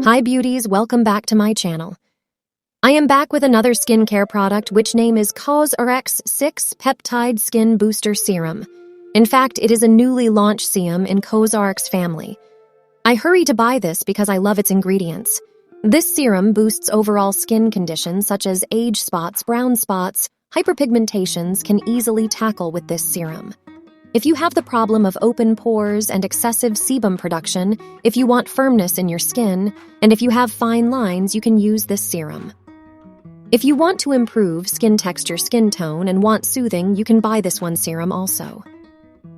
Hi beauties, welcome back to my channel. I am back with another skincare product which name is Cosrx 6 Peptide Skin Booster Serum. In fact, it is a newly launched serum in Cosrx family. I hurry to buy this because I love its ingredients. This serum boosts overall skin conditions such as age spots, brown spots, hyperpigmentations can easily tackle with this serum. If you have the problem of open pores and excessive sebum production, if you want firmness in your skin, and if you have fine lines, you can use this serum. If you want to improve skin texture, skin tone, and want soothing, you can buy this one serum also.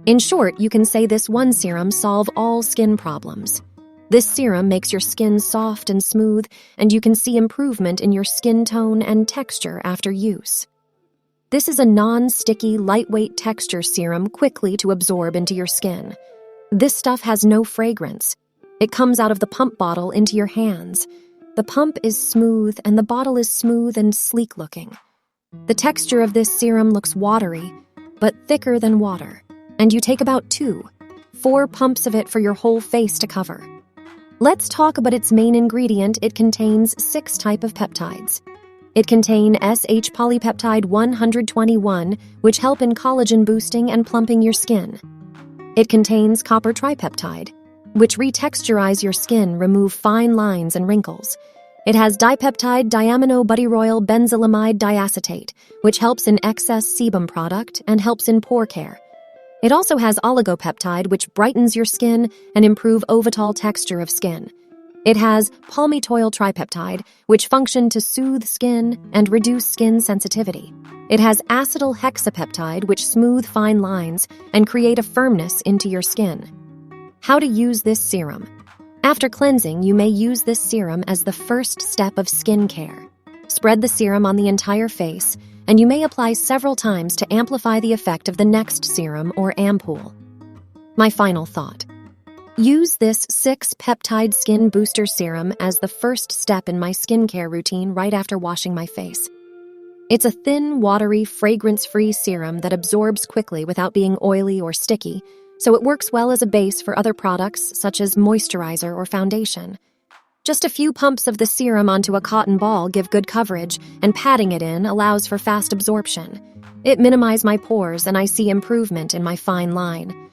In short, you can say this one serum solve all skin problems. This serum makes your skin soft and smooth, and you can see improvement in your skin tone and texture after use. This is a non-sticky, lightweight texture serum quickly to absorb into your skin. This stuff has no fragrance. It comes out of the pump bottle into your hands. The pump is smooth and the bottle is smooth and sleek looking. The texture of this serum looks watery, but thicker than water, and you take about 4 pumps of it for your whole face to cover. Let's talk about its main ingredient. It contains 6 types of peptides. It contains SH polypeptide 121, which help in collagen boosting and plumping your skin. It contains copper tripeptide, which retexturize your skin, remove fine lines and wrinkles. It has dipeptide diaminobutyryl benzylamide diacetate, which helps in excess sebum product and helps in pore care. It also has oligopeptide, which brightens your skin and improve overall texture of skin. It has palmitoyl tripeptide, which function to soothe skin and reduce skin sensitivity. It has acetyl hexapeptide, which smooth fine lines and create a firmness into your skin. How to use this serum? After cleansing, you may use this serum as the first step of skin care. Spread the serum on the entire face, and you may apply several times to amplify the effect of the next serum or ampoule. My final thought. Use this 6 peptide skin booster serum as the first step in my skincare routine right after washing my face. It's a thin, watery, fragrance-free serum that absorbs quickly without being oily or sticky, so it works well as a base for other products such as moisturizer or foundation. Just a few pumps of the serum onto a cotton ball give good coverage, and patting it in allows for fast absorption. It minimizes my pores and I see improvement in my fine line.